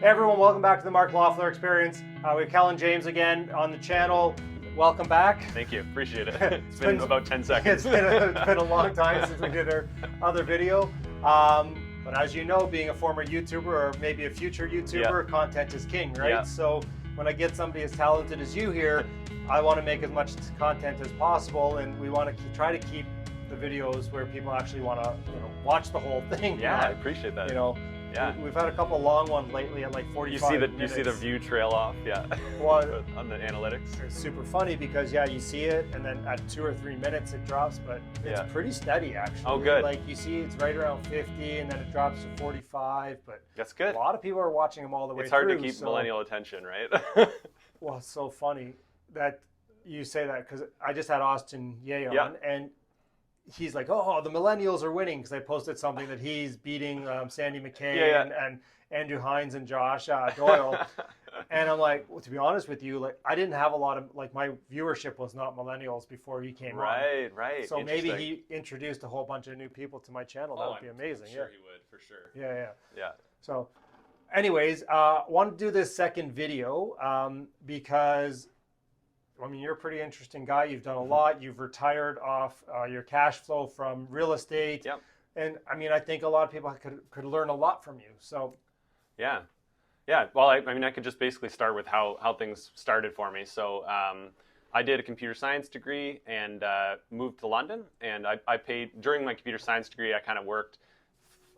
Hey everyone, welcome back to the Mark Loeffler Experience. We have Kellan James again on the channel. Welcome back. Thank you, appreciate it. It's been about 10 It's seconds. been a long time since we did our other video. But as you know, being a former YouTuber or maybe a future YouTuber, content is king, right? Yeah. So when I get somebody as talented as you here, I want to make as much content as possible, and we want to try to keep the videos where people actually want to, watch the whole thing. Yeah, I appreciate that. Yeah. We've had a couple long ones lately at like 45 minutes. You see the view trail off, yeah. Well, on the analytics. It's super funny because you see it, and then at 2 or 3 minutes it drops, but it's pretty steady actually. Oh, good. Like you see, it's right around 50, and then it drops to 45. But that's good. A lot of people are watching them all the way through. It's hard to keep millennial attention, right? Well, it's so funny that you say that because I just had Austin Ye on, and he's like, "Oh, the millennials are winning," because I posted something that he's beating Sandy McKay and Andrew Hines and Josh Doyle. And I'm like, well, to be honest with you, like I didn't have a lot of, like, my viewership was not millennials before he came on. Right. So maybe he introduced a whole bunch of new people to my channel. That would be amazing. I'm sure he would, for sure. Yeah. So anyways, want to do this second video because, I mean, you're a pretty interesting guy. You've done a lot. You've retired off your cash flow from real estate. Yep. And I mean, I think a lot of people could learn a lot from you. So yeah. Well, I mean, I could just basically start with how things started for me. So I did a computer science degree and moved to London. And I paid, during my computer science degree, I kind of worked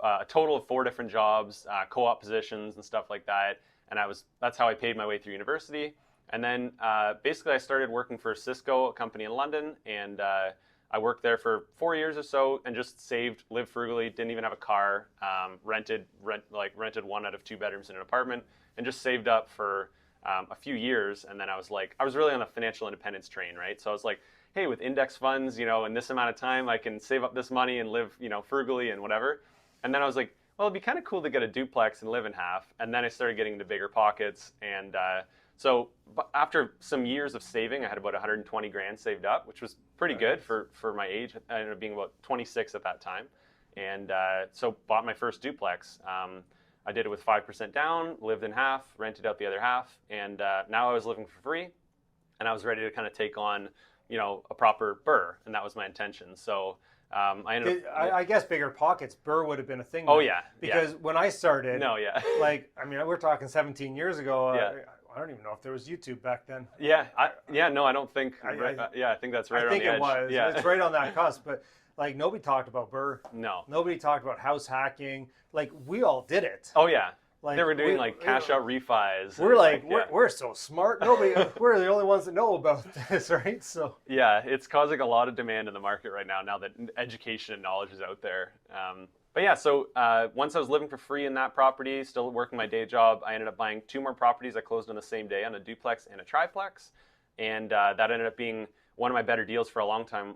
a total of 4 different jobs, co-op positions and stuff like that. And that's how I paid my way through university. And then basically I started working for Cisco, a company in London, and I worked there for 4 years or so and just saved, lived frugally, didn't even have a car, rented 1 out of 2 bedrooms in an apartment, and just saved up for a few years. And then I was really on the financial independence train, right? So I was like, hey, with index funds, in this amount of time, I can save up this money and live, frugally and whatever. And then I was like, well, it'd be kind of cool to get a duplex and live in half. And then I started getting into bigger pockets, and so after some years of saving, I had about 120 grand saved up, which was pretty good for my age. I ended up being about 26 at that time. And so bought my first duplex. I did it with 5% down, lived in half, rented out the other half. And now I was living for free, and I was ready to kind of take on, a proper BRRRR, and that was my intention. So I ended up... I guess bigger pockets, BRRRR would have been a thing. Oh, then. yeah. Because when I started, like, I mean, we're talking 17 years ago. I don't even know if there was YouTube back then. I don't think. I think that's right on the edge. I think it was. Yeah. It's right on that cusp. But like nobody talked about BRRRR. No. Nobody talked about house hacking. Like we all did it. Oh yeah. Like they were doing cash out refis. We're so smart. We're the only ones that know about this, right? So yeah, it's causing a lot of demand in the market right now. Now that education and knowledge is out there. But yeah, so once I was living for free in that property, still working my day job, I ended up buying 2 more properties. I closed on the same day on a duplex and a triplex. And that ended up being one of my better deals for a long time.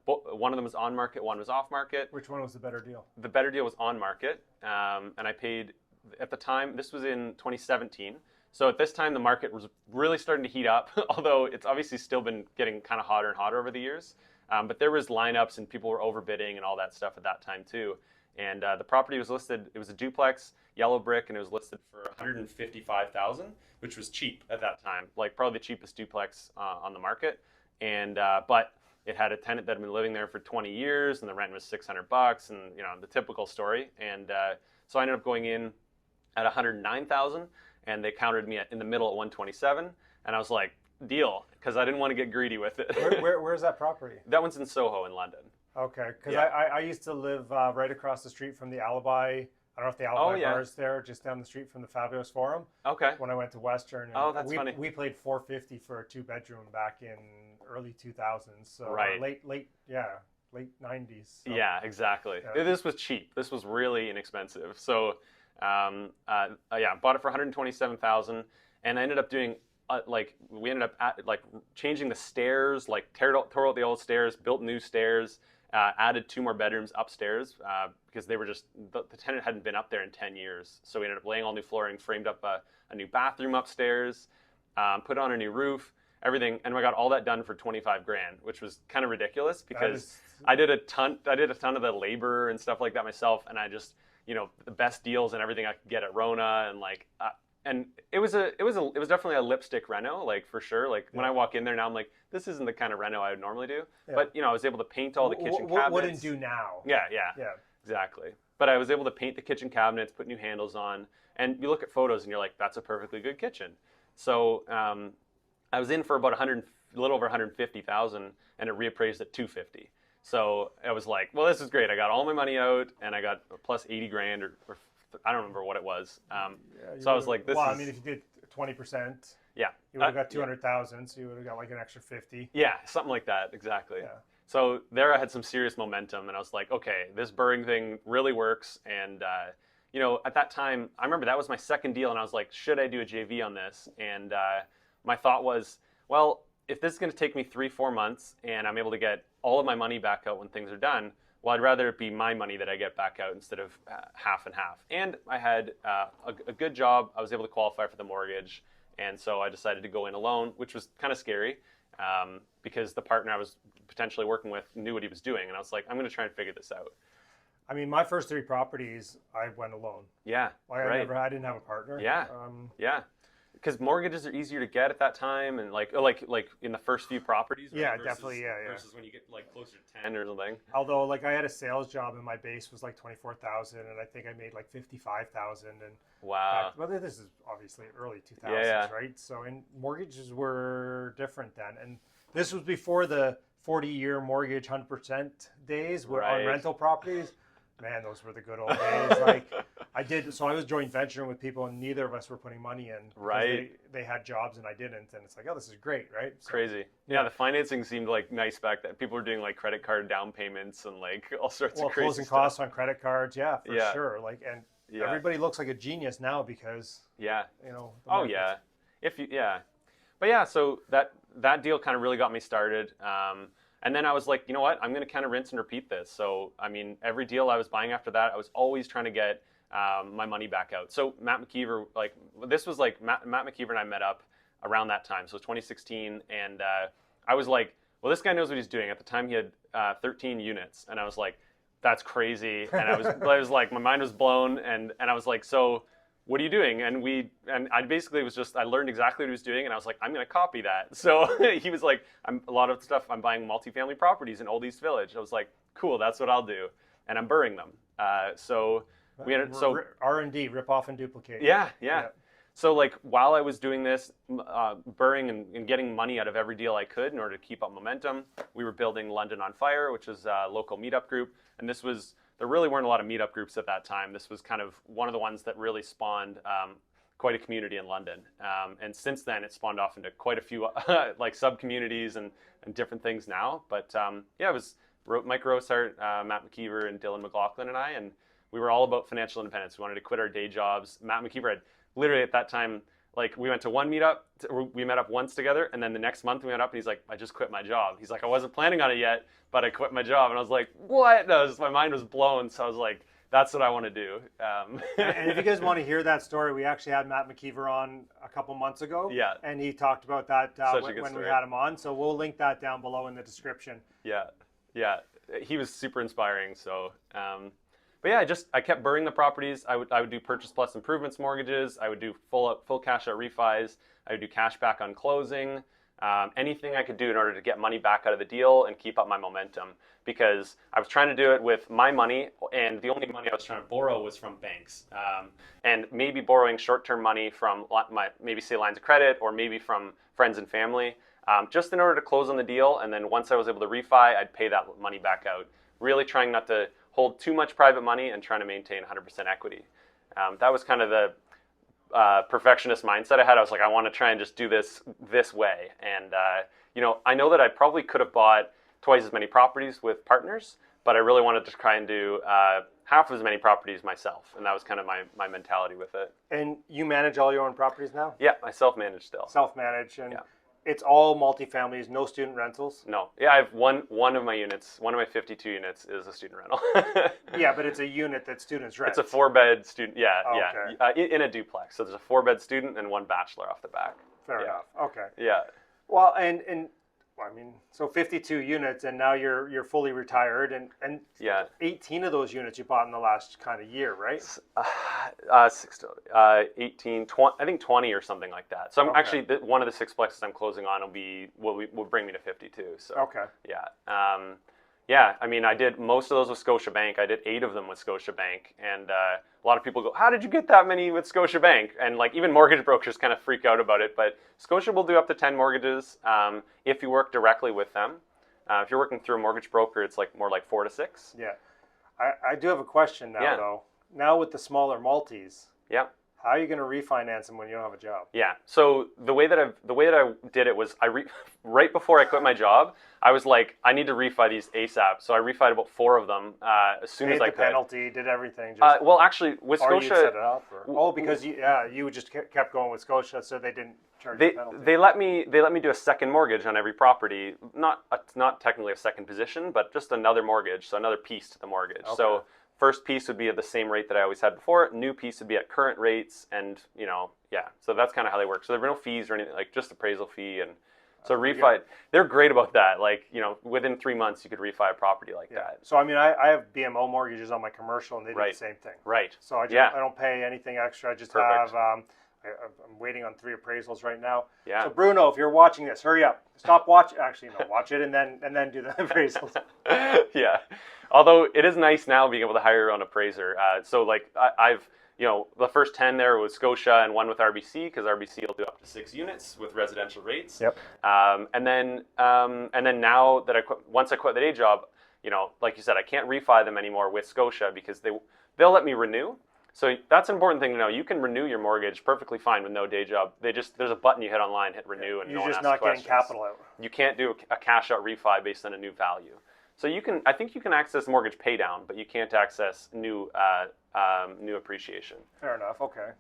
One of them was on market, one was off market. Which one was the better deal? The better deal was on market. And I paid, at the time, this was in 2017. So at this time, the market was really starting to heat up, although it's obviously still been getting kind of hotter and hotter over the years. But there was lineups and people were overbidding and all that stuff at that time too. And the property was listed, it was a duplex, yellow brick, and it was listed for $155,000, which was cheap at that time, like probably the cheapest duplex on the market. And but it had a tenant that had been living there for 20 years, and the rent was $600, and the typical story. And so I ended up going in at $109,000, and they countered me in the middle at $127, and I was like, deal, because I didn't want to get greedy with it. Where's that property? That one's in Soho in London. Okay, because I used to live right across the street from the Alibi. I don't know if the Alibi bar is there, just down the street from the Fabulous Forum. Okay. When I went to Western. And that's funny. We played $450 for a 2-bedroom back in early 2000s. So late 90s. So. Yeah, exactly. Yeah. This was cheap. This was really inexpensive. So bought it for $127,000, and I ended up doing we ended up changing the stairs, tore out the old stairs, built new stairs. Added 2 more bedrooms upstairs because they were the tenant hadn't been up there in 10 years. So we ended up laying all new flooring, framed up a new bathroom upstairs, put on a new roof, everything. And I got all that done for 25 grand, which was kind of ridiculous because I did a ton of the labor and stuff like that myself. And I just, the best deals and everything I could get at Rona, and like, and it was definitely a lipstick reno, like for sure. Like when I walk in there now, I'm like, this isn't the kind of reno I would normally do. Yeah. But I was able to paint all the kitchen cabinets. Wouldn't do now. Yeah, exactly. But I was able to paint the kitchen cabinets, put new handles on, and you look at photos and you're like, that's a perfectly good kitchen. So I was in for about a little over 150,000, and it reappraised at 250. So I was like, well, this is great. I got all my money out, and I got plus 80 grand, or I don't remember what it was. So I was like, this is... I mean, if you did 20%, you would have got 200,000, so you would have got like an extra 50. Yeah, something like that, exactly. Yeah. So there I had some serious momentum, and I was like, okay, this BRRRR thing really works. And, at that time, I remember that was my second deal, and I was like, should I do a JV on this? And my thought was, well, if this is going to take me 3-4 months and I'm able to get all of my money back out when things are done, well, I'd rather it be my money that I get back out instead of half and half. And I had a good job. I was able to qualify for the mortgage. And so I decided to go in alone, which was kind of scary because the partner I was potentially working with knew what he was doing. And I was like, I'm going to try and figure this out. I mean, my first 3 properties, I went alone. Yeah, I didn't have a partner. Yeah, because mortgages are easier to get at that time, and like in the first few properties. Right? Yeah, definitely. Yeah. Versus when you get like closer to 10 or something. Although, like, I had a sales job and my base was like 24,000, and I think I made like 55,000. And wow. But this is obviously early 2000s, right? So, and mortgages were different then, and this was before the 40-year mortgage 100% days were on rental properties. Man, those were the good old days. Like I was joint venturing with people, and neither of us were putting money in. Right. They had jobs and I didn't, and it's like, oh, this is great, right? So, crazy. Yeah, the financing seemed like nice back then. People were doing like credit card down payments and like all sorts of crazy closing stuff. costs on credit cards, for sure. Like, and everybody looks like a genius now because so that deal kind of really got me started. And then I was like, you know what? I'm going to kind of rinse and repeat this. So, I mean, every deal I was buying after that, I was always trying to get my money back out. So Matt McKeever, Matt McKeever and I met up around that time. So it was 2016. And I was like, well, this guy knows what he's doing. At the time, he had 13 units. And I was like, that's crazy. And I was like, my mind was blown. And I was like, so what are you doing? And I basically I learned exactly what he was doing, and I was like, I'm going to copy that. So he was like, a lot of stuff, I'm buying multifamily properties in Old East Village. I was like, cool, that's what I'll do. And I'm BRRRRing them. R&D, rip off and duplicate. Yeah. So like while I was doing this, BRRRRing and getting money out of every deal I could in order to keep up momentum, we were building London on Fire, which is a local meetup group. And there really weren't a lot of meetup groups at that time. This was kind of one of the ones that really spawned quite a community in London. And since then, it spawned off into quite a few like sub-communities and different things now. But it was Mike Rosart, Matt McKeever, and Dylan McLaughlin and I, and we were all about financial independence. We wanted to quit our day jobs. Matt McKeever had literally at that time, like we went to one meetup, we met up once together, and then the next month we went up and he's like, I just quit my job. He's like, I wasn't planning on it yet, but I quit my job. And I was like, what? No, my mind was blown. So I was like, that's what I want to do. And if you guys want to hear that story, we actually had Matt McKeever on a couple months ago. Yeah. And he talked about that when we had him on. So we'll link that down below in the description. Yeah. He was super inspiring. So, but yeah, I kept BRRRRing the properties. I would do purchase plus improvements mortgages. I would do full cash out refis. I would do cash back on closing. Anything I could do in order to get money back out of the deal and keep up my momentum, because I was trying to do it with my money, and the only money I was trying to borrow was from banks, and maybe borrowing short-term money from maybe say lines of credit or maybe from friends and family, just in order to close on the deal. And then once I was able to refi, I'd pay that money back out. Really trying not to hold too much private money and trying to maintain 100% equity. That was kind of the perfectionist mindset I had. I was like, I want to try and just do this way. And, I know that I probably could have bought twice as many properties with partners, but I really wanted to try and do half as many properties myself. And that was kind of my mentality with it. And you manage all your own properties now? Yeah, I self-manage still. Self-manage. And it's all multifamilies, no student rentals? No. Yeah, I have one of my units, one of my 52 units is a student rental. Yeah, but it's a unit that students rent. It's a 4-bed student, Okay. In a duplex. So there's a 4-bed student and 1 bachelor off the back. Fair enough. Okay. Yeah. Well, and I mean, so 52 units, and now you're fully retired, and Yeah. 18 of those units you bought in the last kind of year, right? 18, 20, I think 20 or something like that. So I'm Okay. actually one of the sixplexes I'm closing on will bring me to 52. So Okay. yeah. Yeah, I mean, I did most of those with Scotiabank. I did 8 of them with Scotiabank, and a lot of people go, "How did you get that many with Scotiabank?" And like even mortgage brokers kind of freak out about it. But Scotia will do up to 10 mortgages if you work directly with them. If you're working through a mortgage broker, it's like more like 4 to 6. Yeah. I do have a question now, Yeah. though. Now with the smaller multis, Yeah. how are you going to refinance them when you don't have a job? Yeah. So the way that I did it was right before I quit my job, I was like, I need to refi these ASAP. So I refied about 4 of them as soon as I could. Paid the penalty, did everything. Just, Well, actually, with or Scotia, you set it up, or, because you just kept going with Scotia, so they didn't charge you the penalty. they let me do a second mortgage on every property. Not technically a second position, but just another mortgage, so another piece to the mortgage. Okay. So first piece would be at the same rate that I always had before. New piece would be at current rates, and yeah. So that's kind of how they work. So there were no fees or anything, like just appraisal fee, and so refi. They're great about that. Like within 3 months you could refi a property like that. So I mean, I have BMO mortgages on my commercial, and they do the same thing. Right. So I don't pay anything extra. I just Perfect. have. I'm waiting on 3 appraisals right now. Yeah. So Bruno, if you're watching this, hurry up. Stop watching. Actually, no, watch it and then do the appraisals. Yeah. Although it is nice now being able to hire your own appraiser. So like I've the first 10 there was Scotia and 1 with RBC, because RBC will do up to 6 units with residential rates. Yep. And then now that once I quit the day job, like you said, I can't refi them anymore with Scotia because they'll let me renew. So that's an important thing to know. You can renew your mortgage perfectly fine with no day job. There's a button you hit online, hit renew, and You're no one just asks not questions. getting capital out. You can't do a cash out refi based on a new value. So I think you can access mortgage pay down, but you can't access new appreciation. Fair enough. Okay.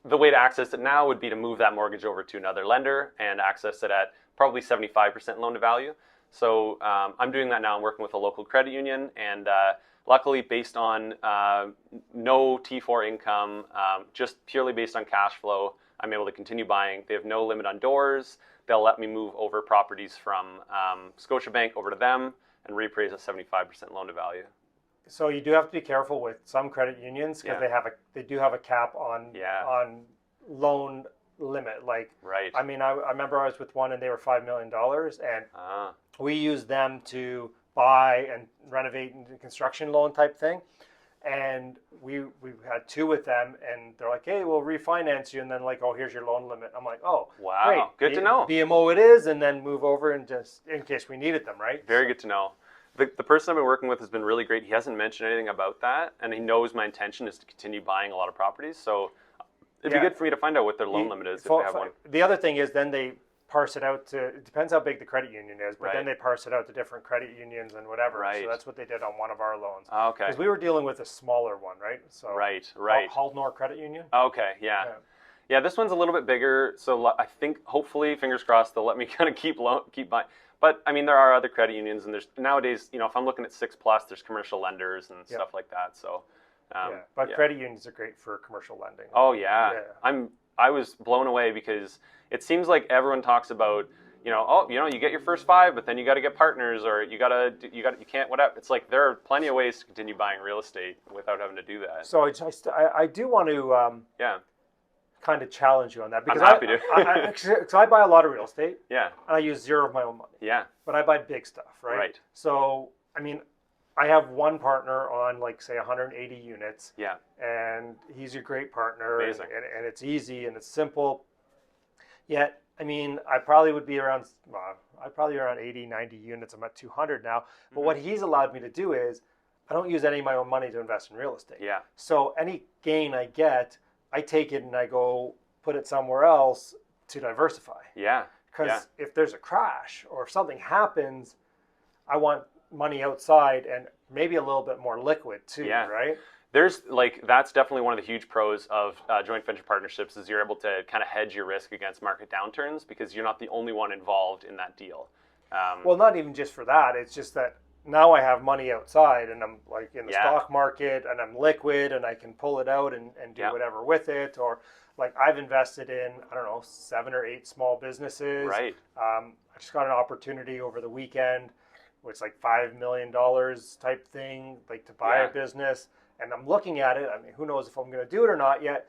The way to access it now would be to move that mortgage over to another lender and access it at probably 75% loan to value. So I'm doing that now. I'm working with a local credit union, and luckily, based on no T4 income, just purely based on cash flow, I'm able to continue buying. They have no limit on doors. They'll let me move over properties from Scotiabank over to them and reappraise at 75% loan to value. So you do have to be careful with some credit unions because they do have a cap on loan limit. Like, right. I mean, I remember I was with one and they were $5 million, and we used them to buy and renovate and construction loan type thing. And we had 2 with them, and they're like, "Hey, we'll refinance you," and then like, "Oh, here's your loan limit." I'm like, "Oh, wow, great. Good to know." BMO it is, and then move over and just in case we needed them, right? Very good to know. The person I've been working with has been really great. He hasn't mentioned anything about that, and he knows my intention is to continue buying a lot of properties. So it'd be good for me to find out what their loan limit is if they have one. The other thing is then they parse it out to, it depends how big the credit union is, but then they parse it out to different credit unions and whatever. Right. So that's what they did on one of our loans. Okay. Because we were dealing with a smaller one, right? So right. Haldnor Credit Union. Okay, yeah. This one's a little bit bigger, so I think hopefully, fingers crossed, they'll let me kind of keep buying. But I mean, there are other credit unions, and there's nowadays, if I'm looking at 6+, there's commercial lenders and stuff like that. So, credit unions are great for commercial lending. Oh yeah. I was blown away because it seems like everyone talks about, you get your first 5, but then you got to get partners, or you can't, whatever. It's like there are plenty of ways to continue buying real estate without having to do that. So I do want to kind of challenge you on that, because I'm happy to. Because I buy a lot of real estate. Yeah. And I use 0 of my own money. Yeah. But I buy big stuff, right? Right. So I mean, I have one partner on like say 180 units. Yeah. And he's a great partner. Amazing. And it's easy and it's simple. Yet, I mean, I probably would be around 80, 90 units. I'm at 200 now. But what he's allowed me to do is I don't use any of my own money to invest in real estate. Yeah. So any gain I get, I take it and I go put it somewhere else to diversify. Yeah. Because if there's a crash or if something happens, I want money outside and maybe a little bit more liquid too, right? That's definitely one of the huge pros of joint venture partnerships is you're able to kind of hedge your risk against market downturns because you're not the only one involved in that deal. Well, not even just for that. It's just that now I have money outside, and I'm like in the Yeah. stock market, and I'm liquid, and I can pull it out and do Yeah. whatever with it. Or like I've invested in, I don't know, 7 or 8 small businesses. Right. I just got an opportunity over the weekend, which is like $5 million type thing, like to buy Yeah. a business. And I'm looking at it. I mean, who knows if I'm going to do it or not yet.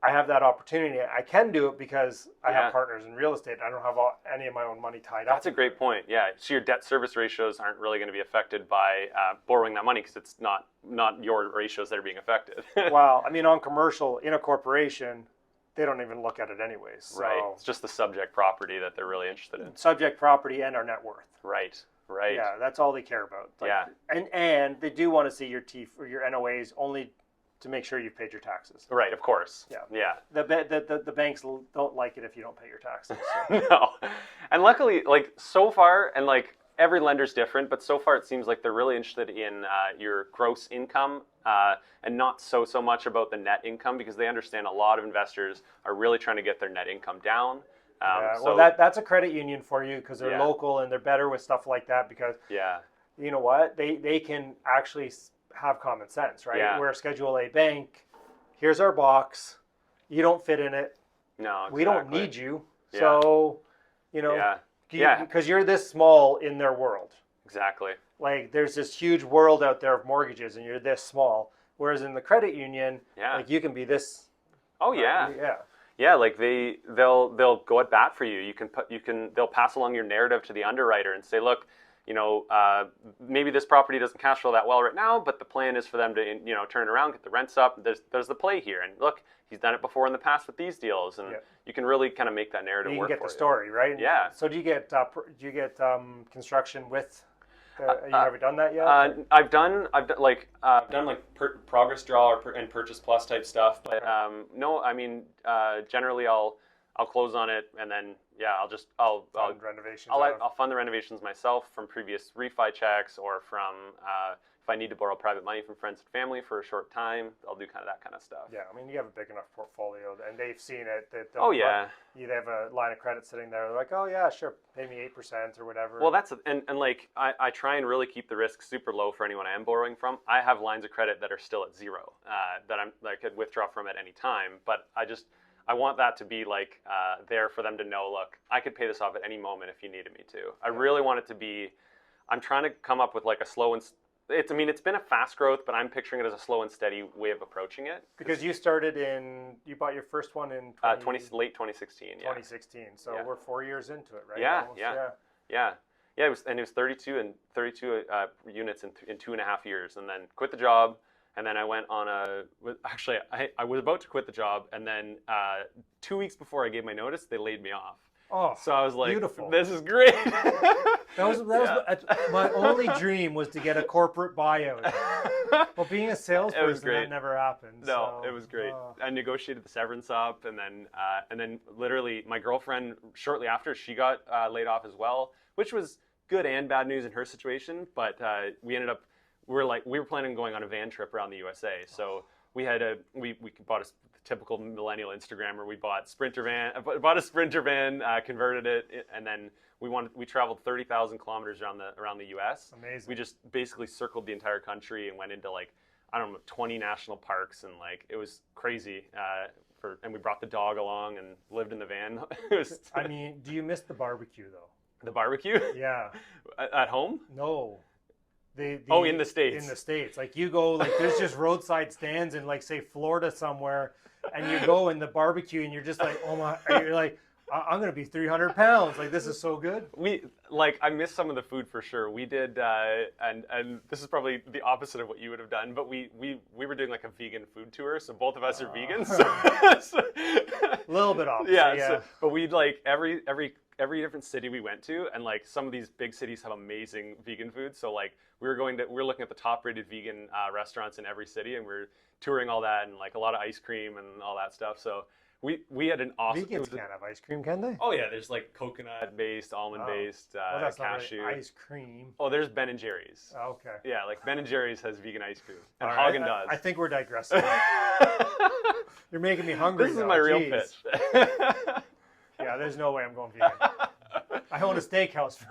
I have that opportunity. I can do it because I Yeah. have partners in real estate. I don't have any of my own money tied up. That's a great point. Yeah. So your debt service ratios aren't really going to be affected by borrowing that money because it's not your ratios that are being affected. Well, I mean, on commercial, in a corporation, they don't even look at it anyways. So Right. It's just the subject property that they're really interested in. subject property and our net worth. Right. Right. Yeah, that's all they care about. Like, Yeah. And they do want to see your T or your NOAs only to make sure you've paid your taxes. Right. Of course. Yeah. Yeah. The banks don't like it if you don't pay your taxes. So. No. And luckily, like so far, and like every lender's different, but so far it seems like they're really interested in your gross income and not so much about the net income because they understand a lot of investors are really trying to get their net income down. Yeah, So, well, that's a credit union for you because they're Yeah. local and they're better with stuff like that because yeah. you know what? They can actually have common sense, right? Yeah. We're a Schedule A bank. Here's our box. You don't fit in it. No. We don't exactly. need you. Yeah. So, you know, Yeah. Yeah. because you're this small in their world. Exactly. Like there's this huge world out there of mortgages, and you're this small. Whereas in the credit union, Yeah. like you can be this. Oh yeah. Yeah. Yeah, like they'll go at bat for you. They'll pass along your narrative to the underwriter and say, look, you know, maybe this property doesn't cash flow that well right now, but the plan is for them to, you know, turn it around, get the rents up. There's the play here, and look, he's done it before in the past with these deals, and Yeah. you can really kind of make that narrative You work can get for the you. story, right? Yeah. So do you get construction with? Have you ever done that yet? I've done like progress draw and purchase plus type stuff, but no, I mean generally I'll close on it and then I'll Fund renovations. I'll fund the renovations myself from previous refi checks or from if I need to borrow private money from friends and family for a short time, I'll do kind of that kind of stuff. Yeah, I mean you have a big enough portfolio, and they've seen it. That Oh yeah. You have a line of credit sitting there. They're like, oh yeah, sure, pay me 8% or whatever. Well, that's and like I try and really keep the risk super low for anyone I am borrowing from. I have lines of credit that are still at zero that I could withdraw from at any time, but I want that to be like there for them to know. Look, I could pay this off at any moment if you needed me to. I really want it to be. I'm trying to come up with like a slow and. It's been a fast growth, but I'm picturing it as a slow and steady way of approaching it. Because you bought your first one in late 2016. Yeah. 2016. So Yeah. we're 4 years into it, right? Yeah, Almost, yeah. It was 32 units in 2.5 years, and then quit the job, and then I went on I was about to quit the job, and then 2 weeks before I gave my notice, they laid me off. Oh, So I was like, beautiful. "This is great." That was my only dream was to get a corporate buyout. Well, being a salesperson, great. that never happened. No, so, it was great. oh. I negotiated the severance up, and then literally my girlfriend shortly after she got laid off as well, which was good and bad news in her situation. But we were planning on going on a van trip around the USA, so we bought a typical millennial Instagrammer. We bought a Sprinter van, converted it, and then we traveled 30,000 kilometers around the U.S. Amazing. We just basically circled the entire country and went into like, I don't know, 20 national parks, and like it was crazy. And we brought the dog along and lived in the van. It was I mean, do you miss the barbecue though? the barbecue Yeah. at home. No. In the States. In the States. Like you go, like there's just roadside stands in like say Florida somewhere, and you go in the barbecue and you're just like, oh my, you're like, I'm going to be 300 pounds. Like this is so good. I miss some of the food for sure. We did, and this is probably the opposite of what you would have done, but we were doing like a vegan food tour. So both of us are vegans. A little bit opposite. Yeah. So, but we'd like every different city we went to, and like some of these big cities have amazing vegan food. So like we were looking at the top rated vegan restaurants in every city, and we were touring all that, and like a lot of ice cream and all that stuff. So we had an awesome. Vegans can't have ice cream, can they? Oh yeah, there's like coconut based, almond based, Well, that's cashew. not really ice cream. Oh, there's Ben and Jerry's. Oh, okay. Yeah, like Ben and Jerry's has vegan ice cream, and All right. Haagen-Dazs. I think we're digressing. You're making me hungry. This is my real pitch. Yeah, there's no way I'm going vegan. I own a steakhouse.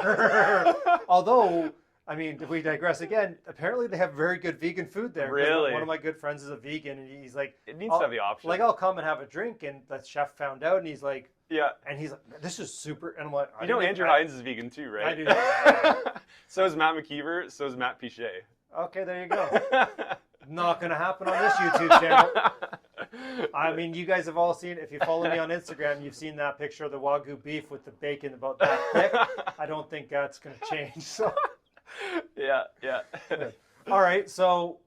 Although I mean, if we digress again, apparently they have very good vegan food there. 'Cause Really? One of my good friends is a vegan, and he's like, It needs to have the option. Like, I'll come and have a drink, and the chef found out, and he's like, yeah. and he's like, this is super. And I'm like, You know, Andrew Hines is vegan too, right? I do. So is Matt McKeever. So is Matt Pichet. Okay, there you go. Not going to happen on this YouTube channel. I mean, you guys have all seen, if you follow me on Instagram, you've seen that picture of the Wagyu beef with the bacon about that thick. I don't think that's going to change. So. Yeah. All right, so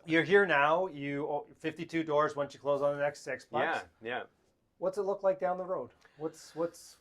you're here now. 52 doors once you close on the next sixplex. Yeah. What's it look like down the road? Where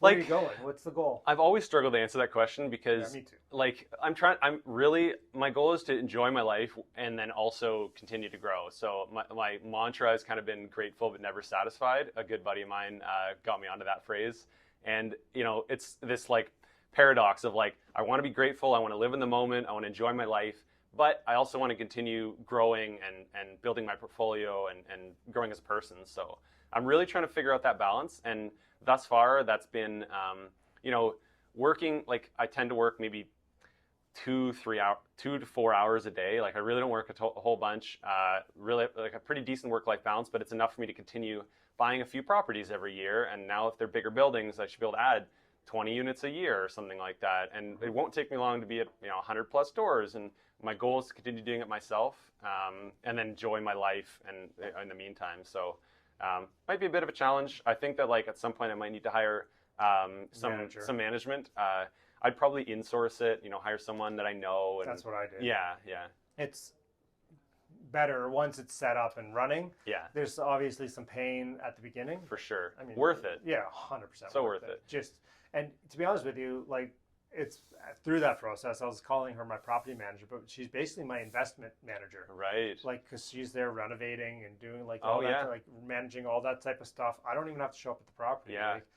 like, are you going? What's the goal? I've always struggled to answer that question because, me too. Like, my goal is to enjoy my life and then also continue to grow. So my mantra has kind of been grateful but never satisfied. A good buddy of mine got me onto that phrase. And, you know, it's this like paradox of like, I want to be grateful, I want to live in the moment, I want to enjoy my life, but I also want to continue growing and building my portfolio and growing as a person. So I'm really trying to figure out that balance. And thus far, that's been, you know, working, like I tend to work maybe 2 to 4 hours a day. Like I really don't work a whole bunch, really like a pretty decent work-life balance, but it's enough for me to continue buying a few properties every year. And now if they're bigger buildings, I should be able to add 20 units a year or something like that. And it won't take me long to be at 100 plus doors. And my goal is to continue doing it myself and then enjoy my life and in the meantime. So might be a bit of a challenge. I think that like at some point I might need to hire some management. I'd probably insource it, hire someone that I know. And that's what I did. Yeah. It's better once it's set up and running. Yeah. There's obviously some pain at the beginning. For sure. I mean, worth it. Yeah, 100%. So worth it. And to be honest with you, like it's through that process, I was calling her my property manager, but she's basically my investment manager. Right. Like, because she's there renovating and doing like all that, like managing all that type of stuff. I don't even have to show up at the property. Yeah. Like,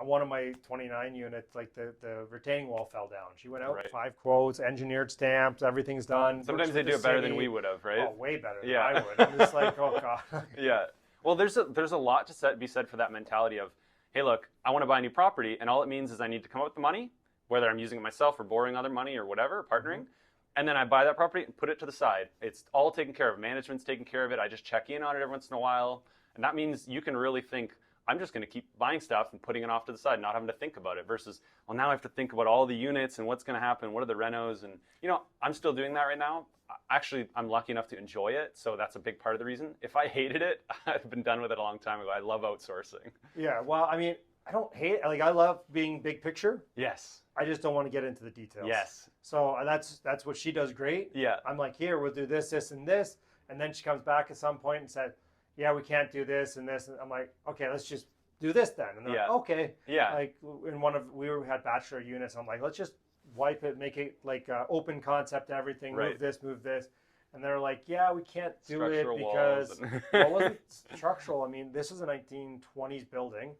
one of my 29 units, like the retaining wall fell down. She went out, Right. 5 quotes, engineered stamps, everything's done. Sometimes they do it better than we would have, right? Oh, way better than I would. I'm just like, oh God. Yeah. Well, there's a lot to be said for that mentality of, hey, look, I want to buy a new property, and all it means is I need to come up with the money, whether I'm using it myself or borrowing other money or whatever, partnering, and then I buy that property and put it to the side. It's all taken care of. Management's taking care of it. I just check in on it every once in a while, and that means you can really think, I'm just going to keep buying stuff and putting it off to the side, not having to think about it versus, well, now I have to think about all the units and what's going to happen, what are the renos, and I'm still doing that right now. Actually, I'm lucky enough to enjoy it, so that's a big part of the reason. If I hated it, I've been done with it a long time ago. I love outsourcing. Yeah, well, I mean, I don't hate it. Like, I love being big picture. Yes. I just don't want to get into the details. Yes. So that's what she does great. Yeah. I'm like, here, we'll do this, this, and this. And then she comes back at some point and said, yeah, we can't do this and this. And I'm like, okay, let's just do this then. And they're like, okay. Yeah. Like, we had bachelor units. I'm like, let's just wipe it, make it like open concept, everything, right. Move this. And they're like, yeah, we can't do structural it because, walls. well, it wasn't structural. I mean, this is a 1920s building,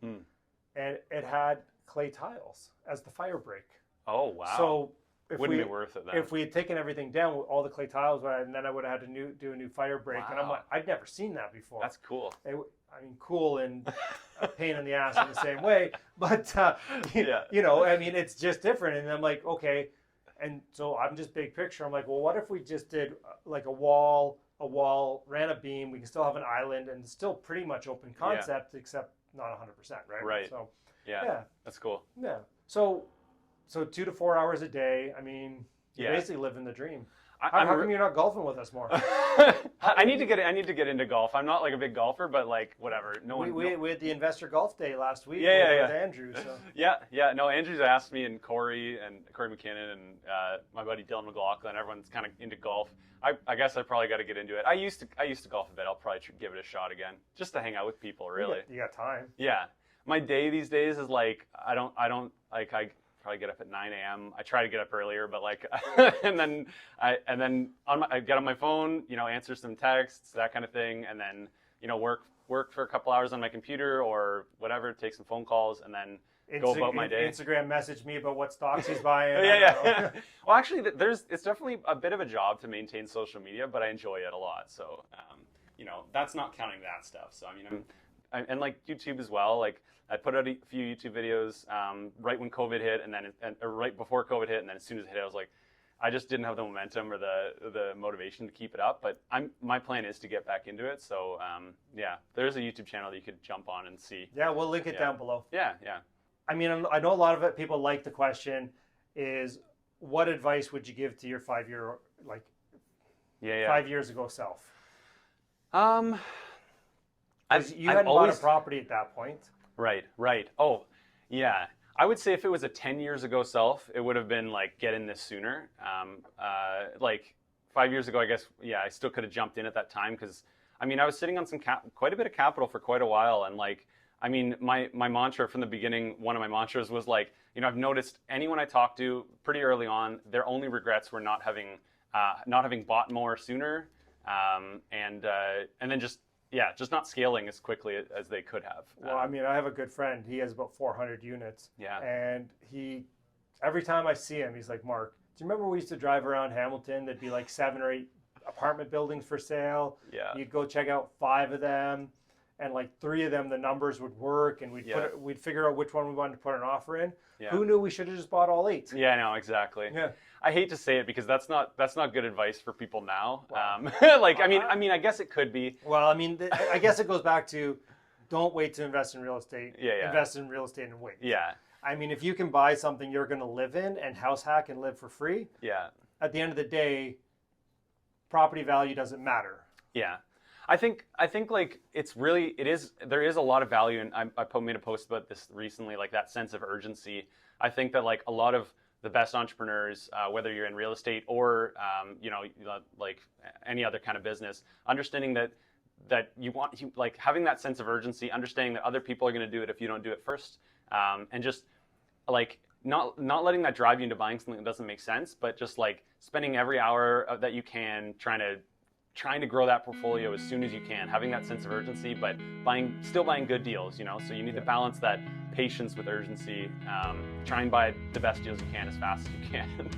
and it had clay tiles as the fire break. Oh, wow. So wouldn't be worth it then. If we had taken everything down, all the clay tiles, and then I would have had to do a new fire break. Wow. And I'm like, I'd never seen that before. That's cool. I mean, cool and a pain in the ass in the same way. But, yeah. I mean, it's just different. And I'm like, okay. And so I'm just big picture. I'm like, well, what if we just did like a wall, ran a beam. We can still have an island and still pretty much open concept, except not 100%, right? Right. So, yeah. That's cool. Yeah. So 2 to 4 hours a day. I mean, you're basically living the dream. How come you're not golfing with us more? I need to get into golf. I'm not like a big golfer, but like whatever. We had the investor golf day last week with Andrew. So. Yeah. No, Andrew's asked me and Corey McKinnon and my buddy Dylan McLaughlin. Everyone's kind of into golf. I guess I probably got to get into it. I used to golf a bit. I'll probably give it a shot again, just to hang out with people. Really. You got time. Yeah. My day these days is like I probably get up at 9 a.m. I try to get up earlier, but like, and then I get on my phone, answer some texts, that kind of thing, and then work for a couple hours on my computer or whatever, take some phone calls, and then go about my day. Instagram message me about what stocks he's buying. yeah. Well, actually, it's definitely a bit of a job to maintain social media, but I enjoy it a lot. So, that's not counting that stuff. So, I mean, and like YouTube as well, like. I put out a few YouTube videos right when COVID hit, and then right before COVID hit, and then as soon as it hit, I was like, I just didn't have the momentum or the motivation to keep it up. But my plan is to get back into it. So yeah, there's a YouTube channel that you could jump on and see. Yeah, we'll link it down below. Yeah. I mean, I know a lot of it. People like the question is, what advice would you give to your 5 years ago self? You hadn't bought a property at that point. Right. Oh, yeah. I would say if it was a 10 years ago self, it would have been like, get in this sooner. Like 5 years ago, I guess, yeah, I still could have jumped in at that time because, I mean, I was sitting on quite a bit of capital for quite a while. And like, I mean, my mantra from the beginning, one of my mantras was like, you know, I've noticed anyone I talk to pretty early on, their only regrets were not having bought more sooner, and then just not scaling as quickly as they could have. Well, I mean, I have a good friend. He has about 400 units. Yeah. And every time I see him, he's like, Mark, do you remember we used to drive around Hamilton? There'd be like 7 or 8 apartment buildings for sale. Yeah. You'd go check out 5 of them, and like 3 of them, the numbers would work, and we'd figure out which one we wanted to put an offer in. Yeah. Who knew we should have just bought all 8? Yeah, no, exactly. Yeah. I hate to say it because that's not good advice for people now. Wow. I mean, I guess it could be. Well, I mean, I guess it goes back to, don't wait to invest in real estate. Yeah. Invest in real estate and wait. Yeah. I mean, if you can buy something you're going to live in and house hack and live for free. Yeah. At the end of the day, property value doesn't matter. Yeah. I think like there is a lot of value, and I made a post about this recently, like that sense of urgency. I think that like a lot of the best entrepreneurs, whether you're in real estate or like any other kind of business, understanding that you like having that sense of urgency, understanding that other people are going to do it if you don't do it first, and just like not letting that drive you into buying something that doesn't make sense, but just like spending every hour that you can trying to grow that portfolio as soon as you can, having that sense of urgency, but still buying good deals, you know? So you need to balance that patience with urgency. Try and buy the best deals you can as fast as you can.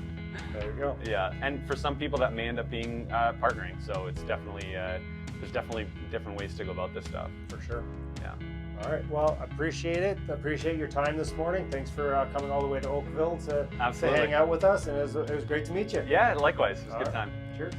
There you go. Yeah, and for some people that may end up being partnering. So it's definitely, there's definitely different ways to go about this stuff. For sure. Yeah. All right, well, appreciate it. Appreciate your time this morning. Thanks for coming all the way to Oakville to hang out with us, and it was great to meet you. Yeah, likewise. It was a good time. Cheers.